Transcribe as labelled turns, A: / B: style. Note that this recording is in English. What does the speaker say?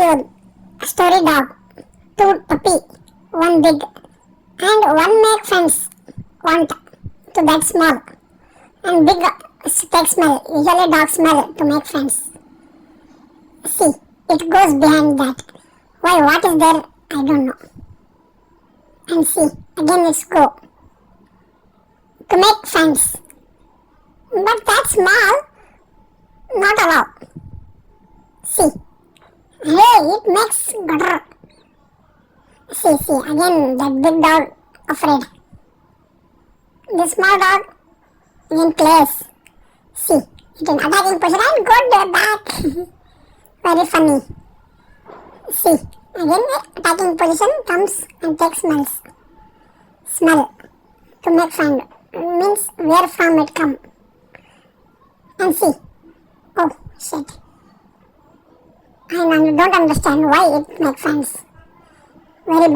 A: cute story dog, two puppy, one big, and one make friends want to that small and big take smell. Usually dog smell to make friends. See, it goes behind that. Why? What is there? I don't know. And see, again it's go to make friends. But that small, not allowed. See, hey, it makes gutter. See, again that big dog afraid. The small dog again plays. See, it in attacking position and good back. Very funny. See, again attacking position comes and takes smells. Smell to make friend means where from it come. And see, oh shit. I don't understand why it makes friends. Very